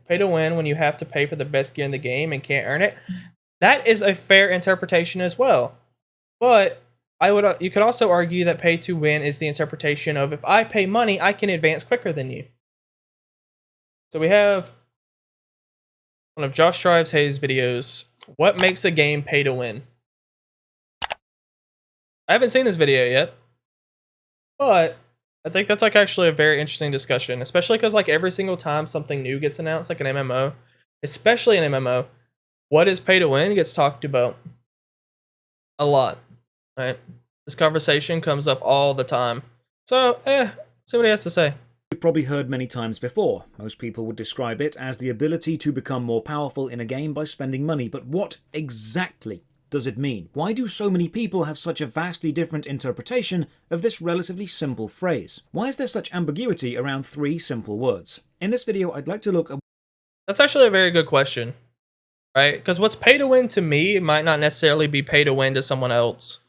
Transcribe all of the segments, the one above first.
Pay to win when you have to pay for the best gear in the game and can't earn it. That is a fair interpretation as well. But you could also argue that pay to win is the interpretation of if I pay money, I can advance quicker than you. So we have one of Josh Strife Hayes' videos. What makes a game pay to win? I haven't seen this video yet, but I think that's like actually a very interesting discussion, especially because like every single time something new gets announced, like an MMO, especially an MMO, what is pay to win gets talked about a lot, right? This conversation comes up all the time. So, see what he has to say. You've probably heard many times before. Most people would describe it as the ability to become more powerful in a game by spending money, but what exactly does it mean? Why do so many people have such a vastly different interpretation of this relatively simple phrase? Why is there such ambiguity around three simple words? In this video, I'd like to look at... That's actually a very good question, right? Because what's pay to win to me might not necessarily be pay to win to someone else.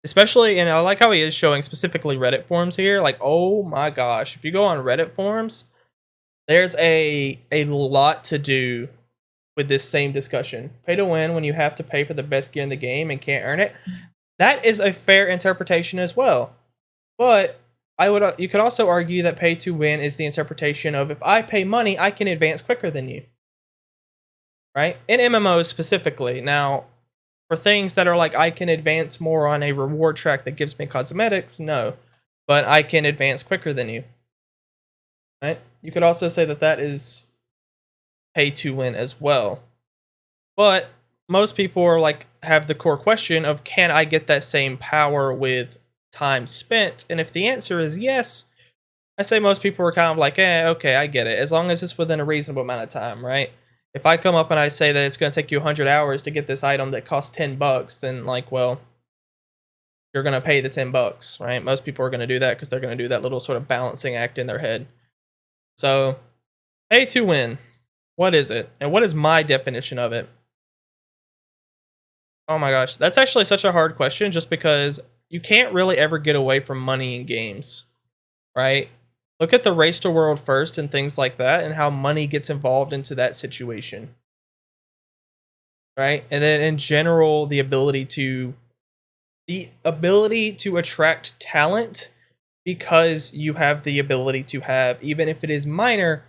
Especially, and I like how he is showing specifically Reddit forums here. Like, oh my gosh, if you go on Reddit forums, there's a lot to do with this same discussion. Pay to win when you have to pay for the best gear in the game and can't earn it. That is a fair interpretation as well. But you could also argue that pay to win is the interpretation of if I pay money, I can advance quicker than you. Right? In MMOs specifically. Now, for things that are like I can advance more on a reward track that gives me cosmetics, no. But I can advance quicker than you. Right? You could also say that that is pay to win as well. But most people are like have the core question of can I get that same power with time spent? And if the answer is yes, I say most people are kind of like, okay, I get it. As long as it's within a reasonable amount of time, right? If I come up and I say that it's going to take you 100 hours to get this item that costs $10, then like, well, you're going to pay the $10, right? Most people are going to do that because they're going to do that little sort of balancing act in their head. So, pay to win. What is it? And what is my definition of it? Oh my gosh, that's actually such a hard question just because you can't really ever get away from money in games, right? Look at the Race to World First and things like that and how money gets involved into that situation, right? And then in general, the ability to attract talent because you have the ability to have, even if it is minor,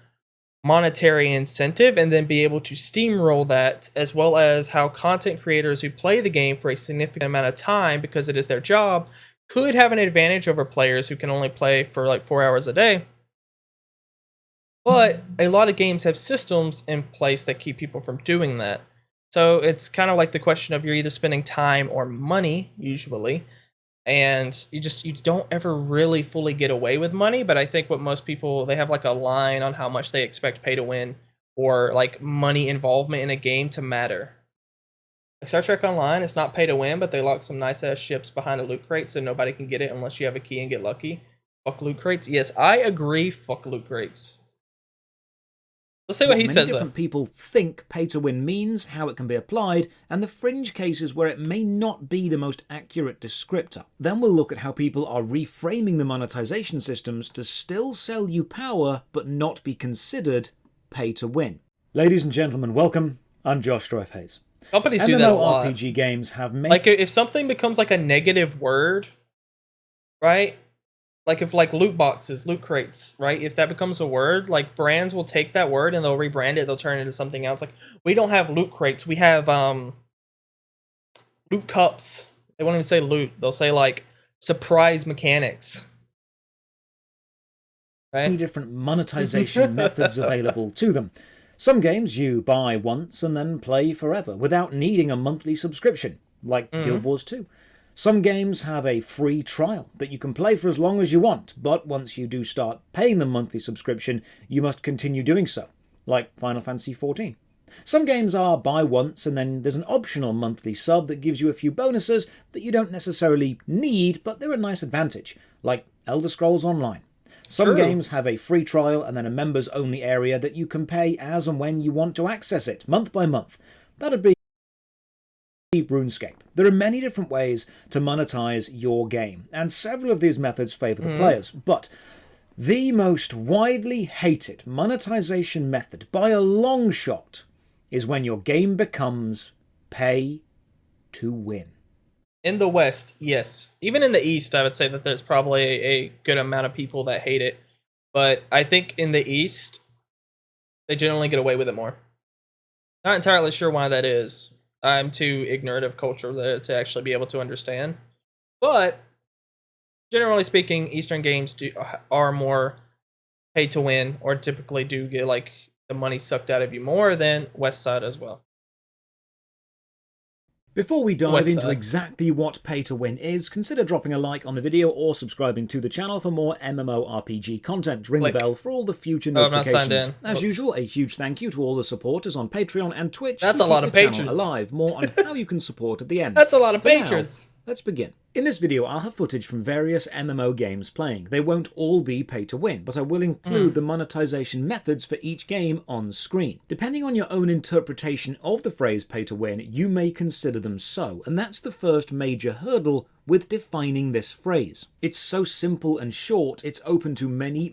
monetary incentive and then be able to steamroll that, as well as how content creators who play the game for a significant amount of time because it is their job could have an advantage over players who can only play for like 4 hours a day. But a lot of games have systems in place that keep people from doing that. So it's kind of like the question of you're either spending time or money usually. And you don't ever really fully get away with money, but I think what most people, they have like a line on how much they expect pay to win or like money involvement in a game to matter. Like Star Trek Online, it's not pay to win, but they lock some nice ass ships behind a loot crate so nobody can get it unless you have a key and get lucky. Fuck loot crates. Yes, I agree, fuck loot crates. Let's see what he says, though. Many different people think pay-to-win means, how it can be applied, and the fringe cases where it may not be the most accurate descriptor. Then we'll look at how people are reframing the monetization systems to still sell you power, but not be considered pay-to-win. Ladies and gentlemen, welcome. I'm Josh Strife Hayes. Companies do that a lot. RPG games have made... Like, if something becomes like a negative word, right? Like if like loot boxes, loot crates, right? If that becomes a word, like brands will take that word and they'll rebrand it. They'll turn it into something else. Like we don't have loot crates. We have loot cups. They won't even say loot. They'll say like surprise mechanics. Right? Many different monetization methods available to them. Some games you buy once and then play forever without needing a monthly subscription, like Guild Wars 2. Some games have a free trial that you can play for as long as you want, but once you do start paying the monthly subscription, you must continue doing so, like Final Fantasy XIV. Some games are buy once and then there's an optional monthly sub that gives you a few bonuses that you don't necessarily need, but they're a nice advantage, like Elder Scrolls Online. Some games have a free trial and then a members-only area that you can pay as and when you want to access it, month by month. That'd be RuneScape. There are many different ways to monetize your game, and several of these methods favor the players, but The most widely hated monetization method by a long shot is when your game becomes pay to win. In the West, yes. Even in the East, I would say that there's probably a good amount of people that hate it. But I think in the East, they generally get away with it more. Not entirely sure why that is. I'm too ignorant of culture there to actually be able to understand. But generally speaking, Eastern games are more pay to win, or typically do get like the money sucked out of you more than West Side as well. Before we dive into exactly what pay to win is, consider dropping a like on the video or subscribing to the channel for more MMORPG content. Ring the bell for all the future notifications. I'm not signed in. As usual, a huge thank you to all the supporters on Patreon and Twitch. That's a lot of patrons. Alive. More on how you can support at the end. That's a lot of patrons. Let's begin. In this video, I'll have footage from various MMO games playing. They won't all be pay to win, but I will include the monetization methods for each game on screen. Depending on your own interpretation of the phrase pay to win, you may consider them so, and that's the first major hurdle with defining this phrase. It's so simple and short, it's open to many.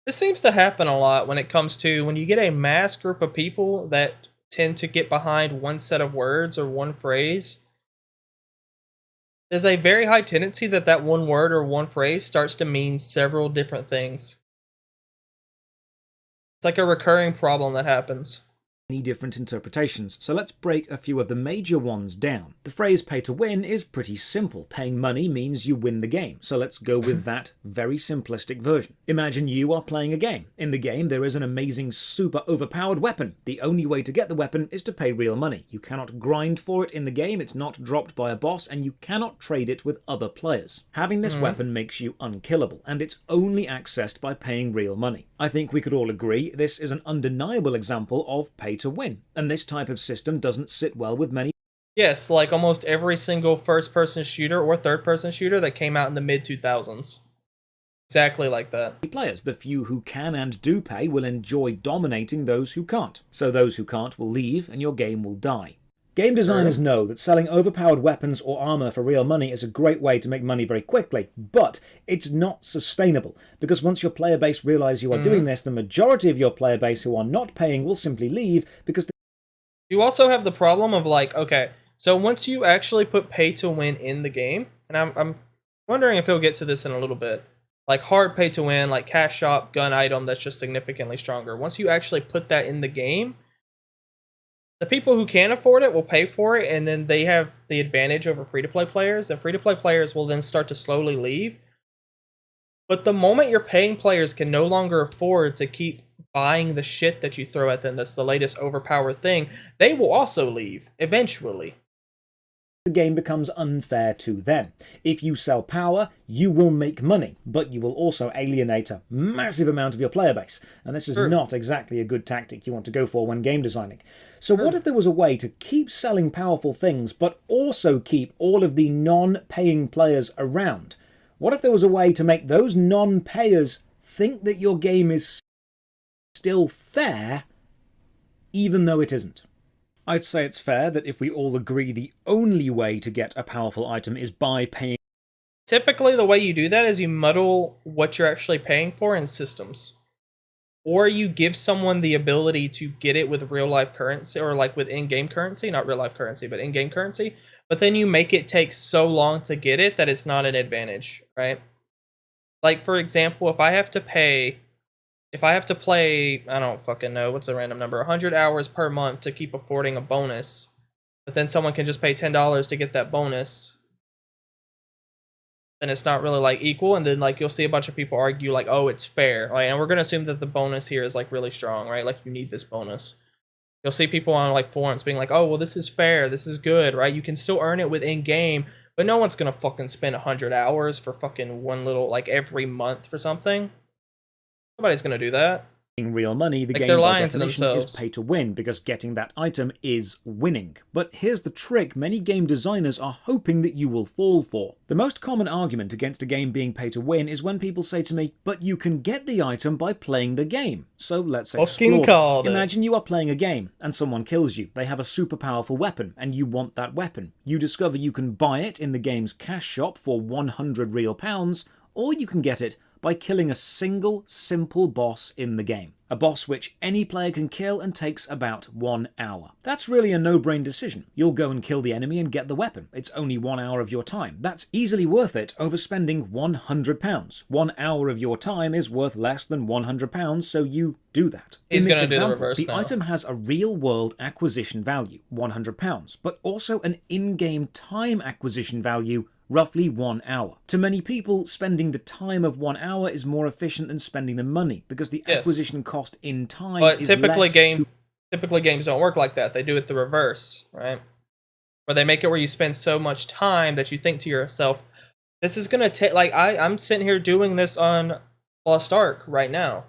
This seems to happen a lot when it comes to when you get a mass group of people that tend to get behind one set of words or one phrase. There's a very high tendency that that one word or one phrase starts to mean several different things. It's like a recurring problem that happens. Many different interpretations, so let's break a few of the major ones down. The phrase pay to win is pretty simple. Paying money means you win the game, so let's go with that very simplistic version. Imagine you are playing a game. In the game, there is an amazing, super overpowered weapon. The only way to get the weapon is to pay real money. You cannot grind for it in the game, it's not dropped by a boss, and you cannot trade it with other players. Having this weapon makes you unkillable, and it's only accessed by paying real money. I think we could all agree this is an undeniable example of pay to win, and this type of system doesn't sit well with many. Yes, like almost every single first-person shooter or third-person shooter that came out in the mid-2000s. Exactly like that. Players, the few who can and do pay, will enjoy dominating those who can't. So those who can't will leave, and your game will die. Game designers know that selling overpowered weapons or armor for real money is a great way to make money very quickly, but it's not sustainable, because once your player base realize you are doing this, the majority of your player base who are not paying will simply leave because you also have the problem of like, okay, so once you actually put pay to win in the game, and I'm wondering if he'll get to this in a little bit, like hard pay to win, like cash shop, gun item that's just significantly stronger. Once you actually put that in the game, the people who can afford it will pay for it, and then they have the advantage over free-to-play players, and free-to-play players will then start to slowly leave. But the moment your paying players can no longer afford to keep buying the shit that you throw at them that's the latest overpowered thing, they will also leave, eventually. The game becomes unfair to them. If you sell power, you will make money, but you will also alienate a massive amount of your player base, and this is not exactly a good tactic you want to go for when game designing. So what if there was a way to keep selling powerful things, but also keep all of the non-paying players around? What if there was a way to make those non-payers think that your game is still fair, even though it isn't? I'd say it's fair that if we all agree the only way to get a powerful item is by paying. Typically, the way you do that is you muddle what you're actually paying for in systems. Or you give someone the ability to get it with real-life currency, or like with in-game currency, not real-life currency, but in-game currency, but then you make it take so long to get it that it's not an advantage, right? Like, for example, if I have to play, I don't fucking know, what's a random number, 100 hours per month to keep affording a bonus, but then someone can just pay $10 to get that bonus, then it's not really like equal, and then like you'll see a bunch of people argue like, oh, it's fair, like, and we're gonna assume that the bonus here is like really strong, right? Like you need this bonus. You'll see people on like forums being like, oh, well, this is fair, this is good, right? You can still earn it within game, but no one's gonna fucking spend 100 hours for fucking one little, like every month for something. Nobody's gonna do that. Real money, the like game they're by lying to definition themselves. is pay to win, because getting that item is winning. But here's the trick many game designers are hoping that you will fall for. The most common argument against a game being pay to win is when people say to me, but you can get the item by playing the game. So let's explore. Imagine you are playing a game and someone kills you. They have a super powerful weapon and you want that weapon. You discover you can buy it in the game's cash shop for 100 real pounds, or you can get it by killing a single, simple boss in the game. A boss which any player can kill and takes about 1 hour. That's really a no-brain decision. You'll go and kill the enemy and get the weapon. It's only 1 hour of your time. That's easily worth it over spending £100. 1 hour of your time is worth less than £100, so you do that. He's In this gonna do the example, reverse the now. item has a real-world acquisition value, £100, but also an in-game time acquisition value, roughly 1 hour. To many people, spending the time of 1 hour is more efficient than spending the money, because the acquisition cost in time but is typically less typically games don't work like that. They do it the reverse, right? Where they make it where you spend so much time that you think to yourself, this is gonna take, like, I'm sitting here doing this on Lost Ark right now,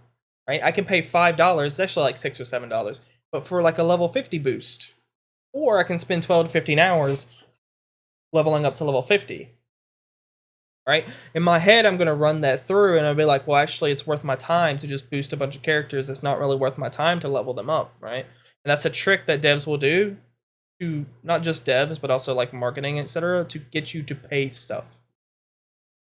right? I can pay $5, it's actually like $6 or $7, but for like a level 50 boost. Or I can spend 12 to 15 hours leveling up to level 50. Right? In my head, I'm going to run that through and I'll be like, well, actually, it's worth my time to just boost a bunch of characters. It's not really worth my time to level them up, right? And that's a trick that devs will do to, not just devs, but also like marketing, etc., to get you to pay stuff.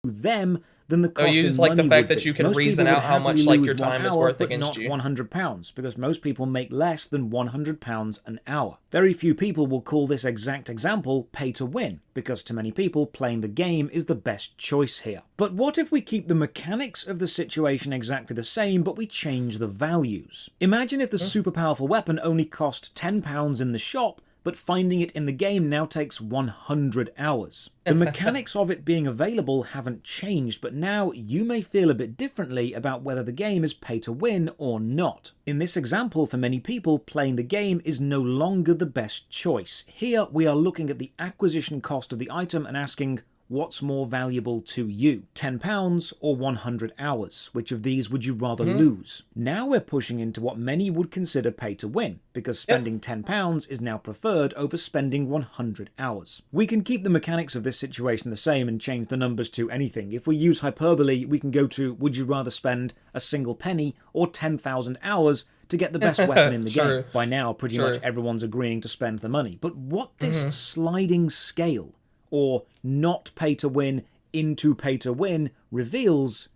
them than the cost you in just like the money fact would that be. you can Most reason people out would how much, happily like, lose your 1 time is hour, worth but against not you. £100, because most people make less than £100 an hour. Very few people will call this exact example pay to win, because to many people, playing the game is the best choice here. But what if we keep the mechanics of the situation exactly the same, but we change the values? Imagine if the super powerful weapon only cost £10 in the shop, but finding it in the game now takes 100 hours. The mechanics of it being available haven't changed, but now you may feel a bit differently about whether the game is pay to win or not. In this example, for many people, playing the game is no longer the best choice. Here we are looking at the acquisition cost of the item and asking, what's more valuable to you? £10 or 100 hours? Which of these would you rather lose? Now we're pushing into what many would consider pay to win, because spending £10 is now preferred over spending 100 hours. We can keep the mechanics of this situation the same and change the numbers to anything. If we use hyperbole, we can go to, would you rather spend a single penny or 10,000 hours to get the best weapon in the game? By now, pretty much everyone's agreeing to spend the money. But what this sliding scale, or not pay to win into pay to win, reveals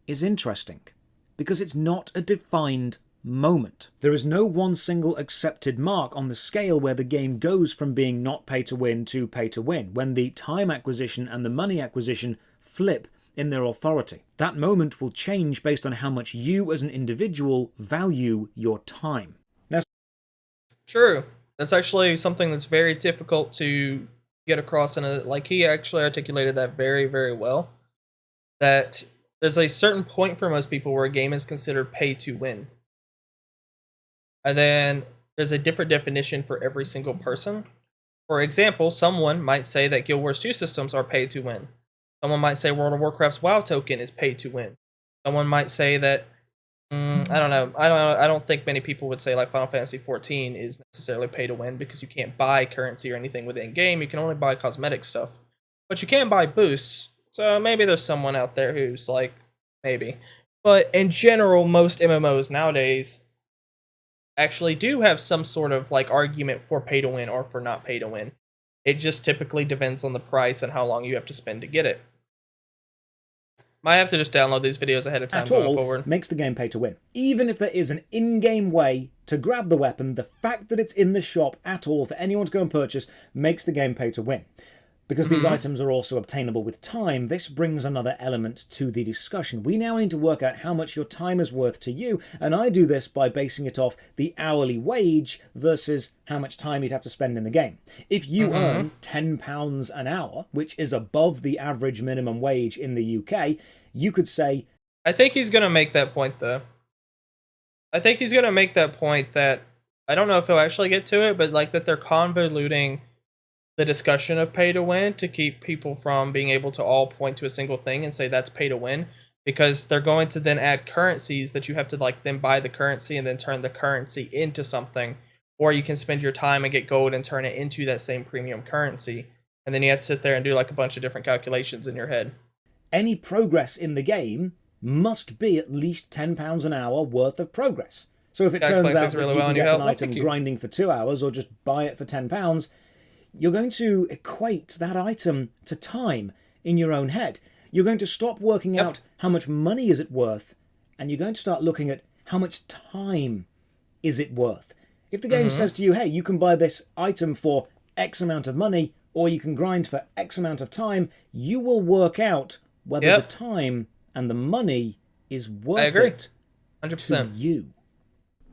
is interesting, because it's not a defined moment. There is no one single accepted mark on the scale where the game goes from being not pay to win to pay to win, when the time acquisition and the money acquisition flip in their authority. That moment will change based on how much you as an individual value your time. Now, True. That's actually something that's very difficult to get across in a, like, he actually articulated that very, very well. That there's a certain point for most people where a game is considered pay to win. And then there's a different definition for every single person. For example, someone might say that Guild Wars 2 systems are pay to win. Someone might say World of Warcraft's WoW token is pay to win. Someone might say that I don't know. I don't think many people would say like Final Fantasy XIV is necessarily pay to win, because you can't buy currency or anything within game. You can only buy cosmetic stuff, but you can buy boosts. So maybe there's someone out there who's like, maybe. But in general, most MMOs nowadays actually do have some sort of like argument for pay to win or for not pay to win. It just typically depends on the price and how long you have to spend to get it. Might have to just download these videos ahead of time going forward. Makes the game pay to win. Even if there is an in-game way to grab the weapon, the fact that it's in the shop at all for anyone to go and purchase makes the game pay to win. Because these items are also obtainable with time, this brings another element to the discussion. We now need to work out how much your time is worth to you, and I do this by basing it off the hourly wage versus how much time you'd have to spend in the game. If you earn £10 an hour, which is above the average minimum wage in the UK, you could say... I think he's going to make that point, though. I think he's going to make that point that, I don't know if he'll actually get to it, but like that they're convoluting the discussion of pay to win to keep people from being able to all point to a single thing and say that's pay to win, because they're going to then add currencies that you have to like then buy the currency and then turn the currency into something, or you can spend your time and get gold and turn it into that same premium currency, and then you have to sit there and do like a bunch of different calculations in your head. Any progress in the game must be at least £10 an hour worth of progress. So if it turns out that you can get an item grinding for 2 hours or just buy it for £10, you're going to equate that item to time in your own head. You're going to stop working out how much money is it worth, and you're going to start looking at how much time is it worth. If the game says to you, hey, you can buy this item for X amount of money, or you can grind for X amount of time, you will work out whether the time and the money is worth it 100%. to you.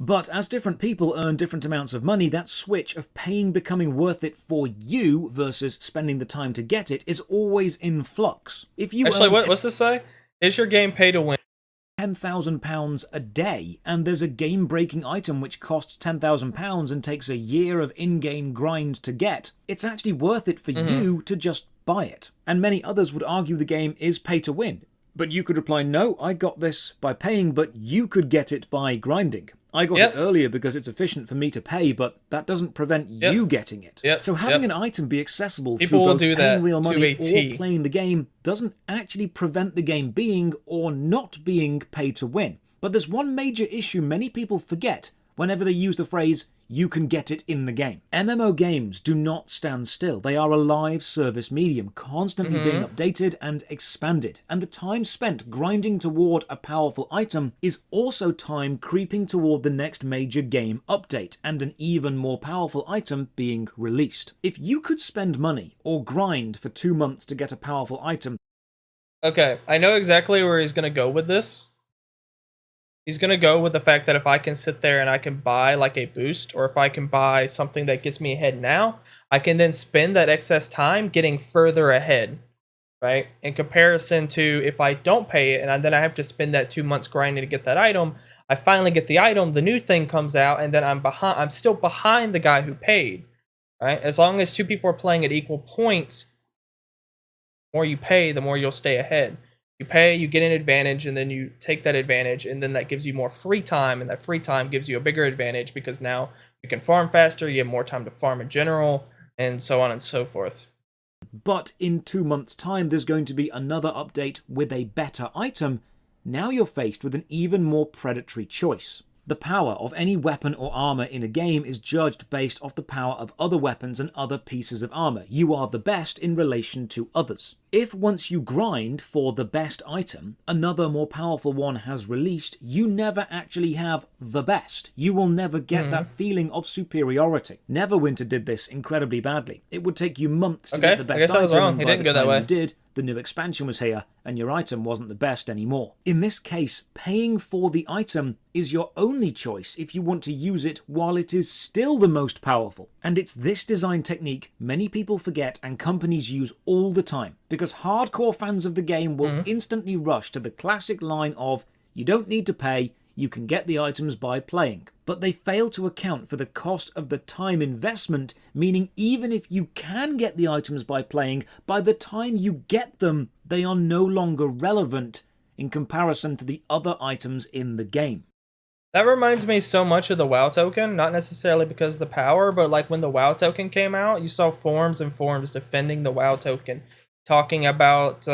But as different people earn different amounts of money, that switch of paying becoming worth it for you versus spending the time to get it is always in flux. If you Actually, what's this say? Is your game pay to win? £10,000 a day, and there's a game-breaking item which costs £10,000 and takes a year of in-game grind to get, it's actually worth it for you to just buy it. And many others would argue the game is pay to win. But you could reply, no, I got this by paying, but you could get it by grinding. I got it earlier because it's efficient for me to pay, but that doesn't prevent you getting it. So having an item be accessible through both paying real money or playing the game doesn't actually prevent the game being or not being pay to win. But there's one major issue many people forget whenever they use the phrase, you can get it in the game. MMO games do not stand still. They are a live service medium, constantly being updated and expanded. And the time spent grinding toward a powerful item is also time creeping toward the next major game update and an even more powerful item being released. If you could spend money or grind for 2 months to get a powerful item... Okay, I know exactly where he's going to go with this. He's going to go with the fact that if I can sit there and I can buy like a boost, or if I can buy something that gets me ahead now, I can then spend that excess time getting further ahead, right? In comparison to if I don't pay it and then I have to spend that 2 months grinding to get that item, I finally get the item, the new thing comes out, and then I'm still behind the guy who paid, right? As long as two people are playing at equal points, the more you pay, the more you'll stay ahead. You pay, you get an advantage, and then you take that advantage, and then that gives you more free time, and that free time gives you a bigger advantage because now you can farm faster, you have more time to farm in general, and so on and so forth. But in 2 months' time, there's going to be another update with a better item. Now you're faced with an even more predatory choice. The power of any weapon or armor in a game is judged based off the power of other weapons and other pieces of armor. You are the best in relation to others. If once you grind for the best item, another more powerful one has released, you never actually have the best. You will never get that feeling of superiority. Neverwinter did this incredibly badly. It would take you months to get the best item. I was wrong. He didn't go that way. You did, the new expansion was here, and your item wasn't the best anymore. In this case, paying for the item is your only choice if you want to use it while it is still the most powerful. And it's this design technique many people forget and companies use all the time, because hardcore fans of the game will instantly rush to the classic line of, you don't need to pay, you can get the items by playing. But they fail to account for the cost of the time investment, meaning even if you can get the items by playing, by the time you get them, they are no longer relevant in comparison to the other items in the game. That reminds me so much of the WoW token, not necessarily because of the power, but like when the WoW token came out, you saw forums and forums defending the WoW token, talking about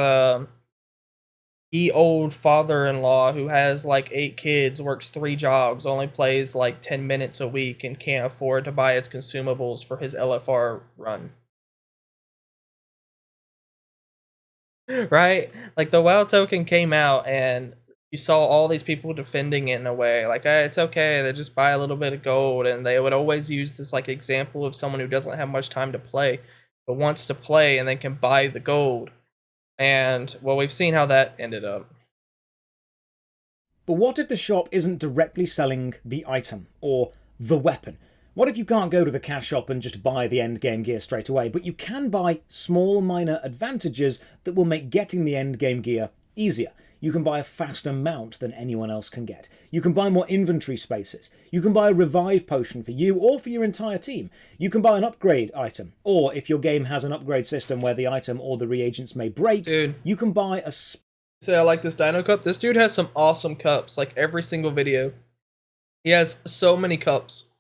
old father-in-law who has like 8 kids, works 3 jobs, only plays like 10 minutes a week, and can't afford to buy his consumables for his LFR run. Right? Like the WoW token came out and you saw all these people defending it in a way like, hey, it's okay, they just buy a little bit of gold, and they would always use this like example of someone who doesn't have much time to play but wants to play and then can buy the gold. And well, we've seen how that ended up. But what if the shop isn't directly selling the item or the weapon? What if you can't go to the cash shop and just buy the end game gear straight away, but you can buy small minor advantages that will make getting the end game gear easier? You can buy a faster mount than anyone else can get. You can buy more inventory spaces. You can buy a revive potion for you or for your entire team. You can buy an upgrade item. Or if your game has an upgrade system where the item or the reagents may break, you can buy a... Say I like this dino cup. This dude has some awesome cups, like every single video. He has so many cups.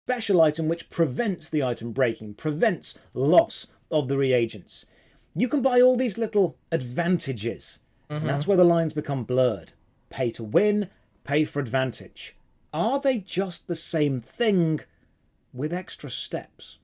Special item which prevents the item breaking, prevents loss of the reagents. You can buy all these little advantages. And that's where the lines become blurred. Pay to win, pay for advantage. Are they just the same thing with extra steps?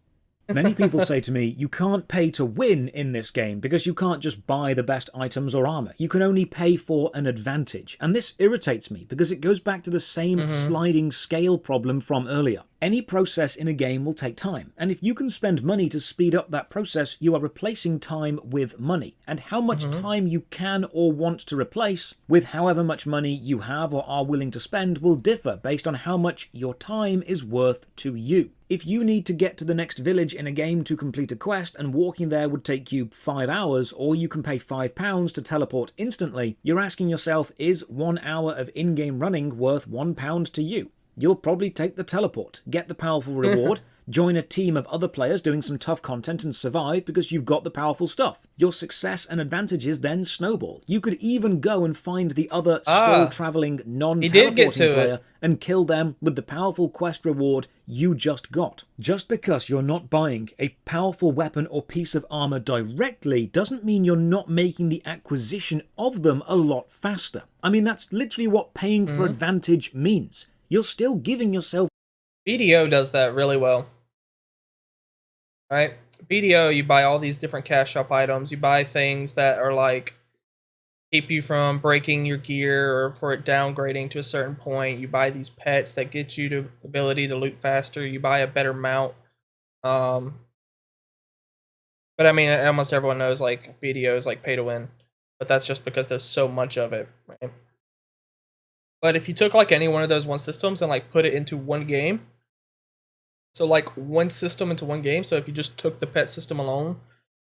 Many people say to me, you can't pay to win in this game because you can't just buy the best items or armor. You can only pay for an advantage. And this irritates me because it goes back to the same sliding scale problem from earlier. Any process in a game will take time, and if you can spend money to speed up that process, you are replacing time with money. And how much time you can or want to replace with however much money you have or are willing to spend will differ based on how much your time is worth to you. If you need to get to the next village in a game to complete a quest and walking there would take you 5 hours, or you can pay £5 to teleport instantly, you're asking yourself, is 1 hour of in-game running worth £1 to you? You'll probably take the teleport, get the powerful reward, join a team of other players doing some tough content and survive because you've got the powerful stuff. Your success and advantages then snowball. You could even go and find the other still travelling non-teleporting player and kill them with the powerful quest reward you just got. Just because you're not buying a powerful weapon or piece of armour directly doesn't mean you're not making the acquisition of them a lot faster. I mean, that's literally what paying for advantage means. You're still giving yourself... BDO does that really well. Right? BDO, you buy all these different cash shop items. You buy things that are like keep you from breaking your gear or for it downgrading to a certain point. You buy these pets that get you the ability to loot faster. You buy a better mount. But I mean, almost everyone knows like BDO is like pay to win. But that's just because there's so much of it, right? But if you took like any one of those one systems and like put it into one game, so like one system into one game, so if you just took the pet system alone,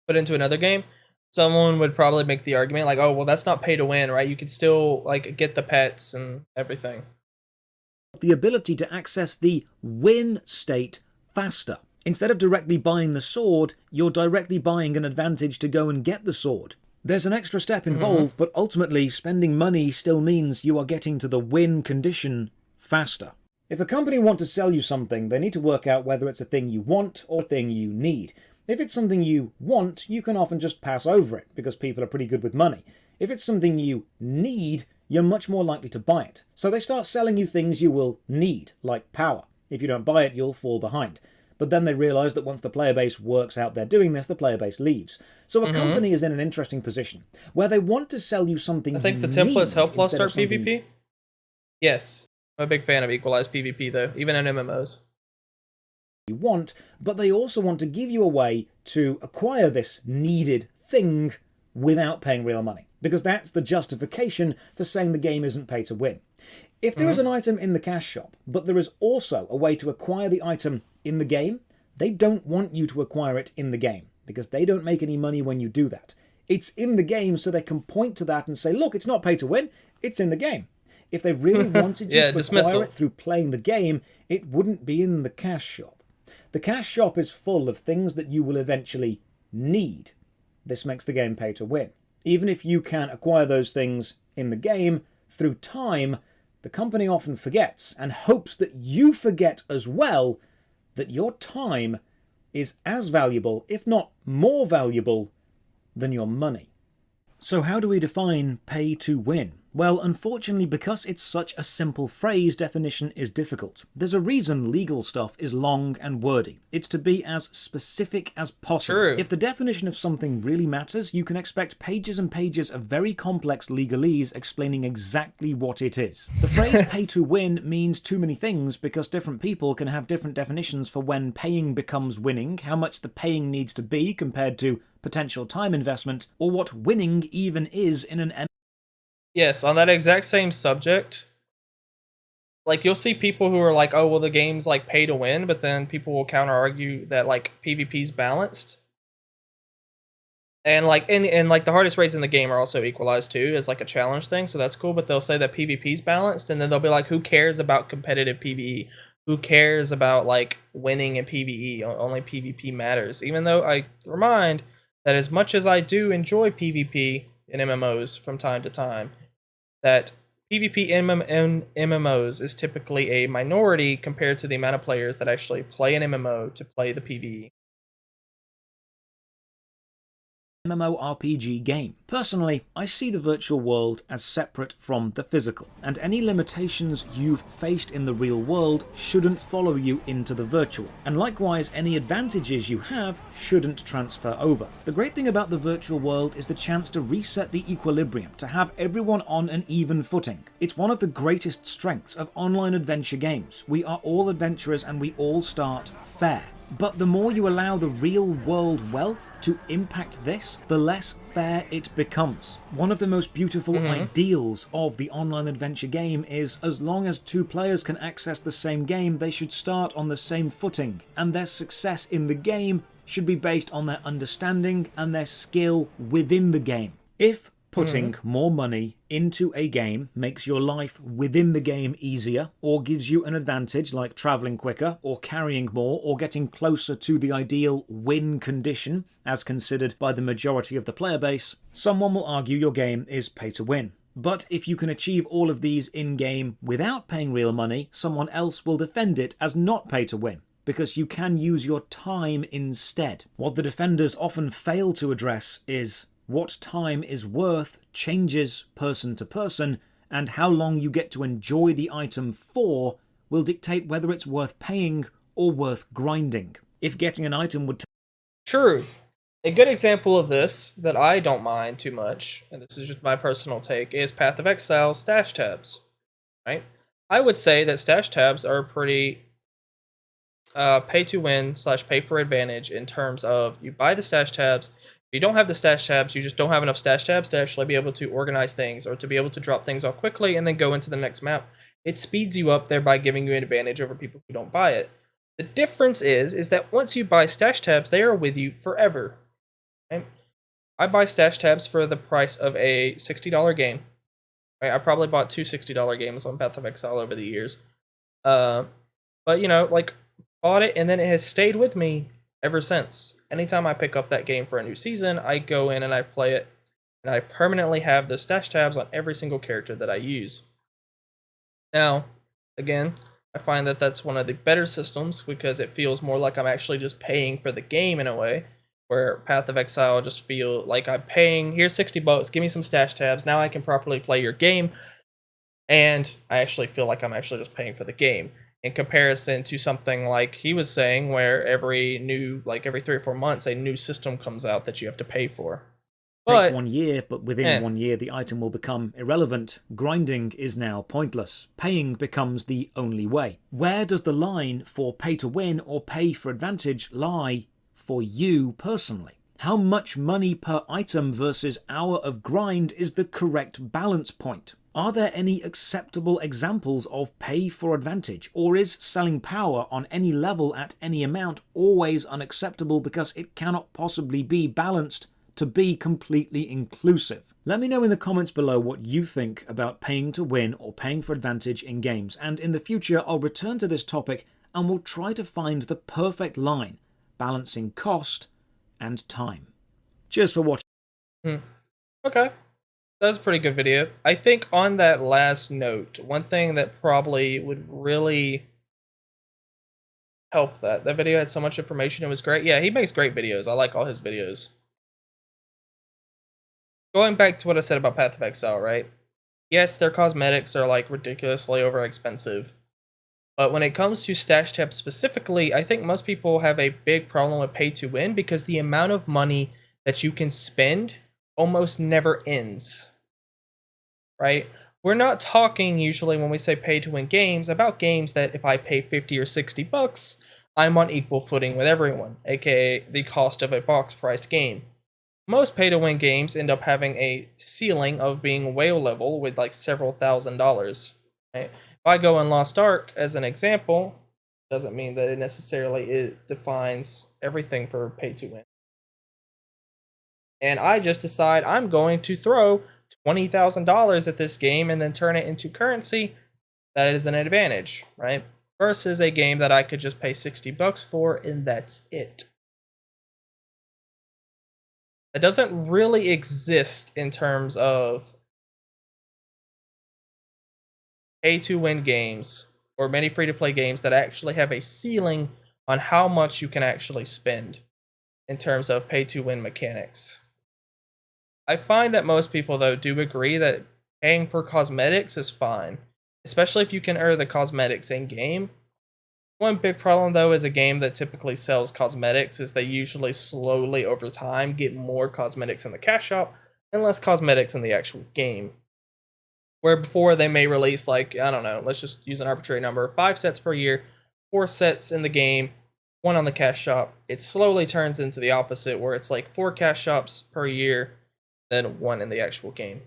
put it into another game, someone would probably make the argument like, oh, well, that's not pay to win, right? You could still like get the pets and everything. The ability to access the win state faster. Instead of directly buying the sword, you're directly buying an advantage to go and get the sword. There's an extra step involved, but ultimately spending money still means you are getting to the win condition faster. If a company wants to sell you something, they need to work out whether it's a thing you want or a thing you need. If it's something you want, you can often just pass over it, because people are pretty good with money. If it's something you need, you're much more likely to buy it. So they start selling you things you will need, like power. If you don't buy it, you'll fall behind. But then they realise that once the player base works out they're doing this, the player base leaves. So a company is in an interesting position, where they want to sell you something. I think the templates help us start PvP. Yes. I'm a big fan of equalized PvP though, even in MMOs. You want, but they also want to give you a way to acquire this needed thing without paying real money. Because that's the justification for saying the game isn't pay to win. If there is an item in the cash shop, but there is also a way to acquire the item in the game, they don't want you to acquire it in the game, because they don't make any money when you do that. It's in the game so they can point to that and say, look, it's not pay to win, it's in the game. If they really wanted you to acquire it through playing the game, it wouldn't be in the cash shop. The cash shop is full of things that you will eventually need. This makes the game pay to win. Even if you can acquire those things in the game, through time, the company often forgets, and hopes that you forget as well, that your time is as valuable, if not more valuable, than your money. So how do we define pay to win? Well, unfortunately, because it's such a simple phrase, definition is difficult. There's a reason legal stuff is long and wordy. It's to be as specific as possible. True. If the definition of something really matters, you can expect pages and pages of very complex legalese explaining exactly what it is. The phrase pay to win means too many things because different people can have different definitions for when paying becomes winning, how much the paying needs to be compared to potential time investment, or what winning even is in an Yes, on that exact same subject, like you'll see people who are like, oh, well, the game's like pay to win, but then people will counter argue that like PvP's balanced. And like and like the hardest rates in the game are also equalized too, as like a challenge thing, so that's cool, but they'll say that PvP's balanced, and then they'll be like, who cares about competitive PvE? Who cares about like winning in PvE? Only PvP matters. Even though I remind that as much as I do enjoy PvP in MMOs from time to time, that PvP in MMOs is typically a minority compared to the amount of players that actually play an MMO to play the PvE. MMORPG game. Personally, I see the virtual world as separate from the physical, and any limitations you've faced in the real world shouldn't follow you into the virtual, and likewise any advantages you have shouldn't transfer over. The great thing about the virtual world is the chance to reset the equilibrium, to have everyone on an even footing. It's one of the greatest strengths of online adventure games. We are all adventurers and we all start fair. But the more you allow the real world wealth to impact this, the less fair it becomes. One of the most beautiful ideals of the online adventure game is as long as two players can access the same game, they should start on the same footing, and their success in the game should be based on their understanding and their skill within the game. If putting more money into a game makes your life within the game easier, or gives you an advantage like travelling quicker, or carrying more, or getting closer to the ideal win condition as considered by the majority of the player base, someone will argue your game is pay to win. But if you can achieve all of these in-game without paying real money, someone else will defend it as not pay to win, because you can use your time instead. What the defenders often fail to address is what time is worth changes person to person, and how long you get to enjoy the item for will dictate whether it's worth paying or worth grinding. If getting an item would True. A good example of this that I don't mind too much, and this is just my personal take, is Path of Exile stash tabs. Right? I would say that stash tabs are pretty pay to win / pay for advantage in terms of you buy the stash tabs. If you don't have the stash tabs, you just don't have enough stash tabs to actually be able to organize things or to be able to drop things off quickly and then go into the next map. It speeds you up, thereby giving you an advantage over people who don't buy it. The difference is that once you buy stash tabs, they are with you forever. Right? I buy stash tabs for the price of a $60 game. Right? I probably bought two $60 games on Path of Exile over the years. But you know, like, bought it and then it has stayed with me ever since. Anytime I pick up that game for a new season, I go in and I play it, and I permanently have the stash tabs on every single character that I use. Now, again, I find that that's one of the better systems because it feels more like I'm actually just paying for the game in a way, where Path of Exile just feel like I'm paying, here's $60, give me some stash tabs, now I can properly play your game, and I actually feel like I'm actually just paying for the game. In comparison to something like he was saying, where every 3 or 4 months, a new system comes out that you have to pay for. But take 1 year, but within 1 year the item will become irrelevant. Grinding is now pointless. Paying becomes the only way. Where does the line for pay to win or pay for advantage lie for you personally? How much money per item versus hour of grind is the correct balance point? Are there any acceptable examples of pay for advantage, or is selling power on any level at any amount always unacceptable because it cannot possibly be balanced to be completely inclusive? Let me know in the comments below what you think about paying to win or paying for advantage in games, and in the future I'll return to this topic and we'll try to find the perfect line, balancing cost and time. Cheers for watching. Okay. That was a pretty good video. I think on that last note, one thing that probably would really help that video had so much information. It was great. Yeah, he makes great videos. I like all his videos. Going back to what I said about Path of Exile, right? Yes, their cosmetics are like ridiculously over expensive. But when it comes to stash tabs specifically, I think most people have a big problem with pay to win because the amount of money that you can spend almost never ends. Right? We're not talking usually when we say pay to win games about games that if I pay 50 or 60 bucks, I'm on equal footing with everyone, aka the cost of a box priced game. Most pay to win games end up having a ceiling of being whale level with like several $1,000s. Right? If I go in Lost Ark as an example, doesn't mean that it necessarily defines everything for pay to win. And I just decide I'm going to throw $20,000 at this game and then turn it into currency. That is an advantage, right? Versus a game that I could just pay 60 bucks for and that's it. It doesn't really exist in terms of pay to win games or many free to play games that actually have a ceiling on how much you can actually spend in terms of pay to win mechanics. I find that most people, though, do agree that paying for cosmetics is fine, especially if you can earn the cosmetics in game. One big problem, though, is a game that typically sells cosmetics is they usually slowly over time get more cosmetics in the cash shop and less cosmetics in the actual game. Where before they may release, like, I don't know, let's just use an arbitrary number, 5 sets per year, 4 sets in the game, 1 on the cash shop. It slowly turns into the opposite, where it's like 4 cash shops per year, then 1 in the actual game.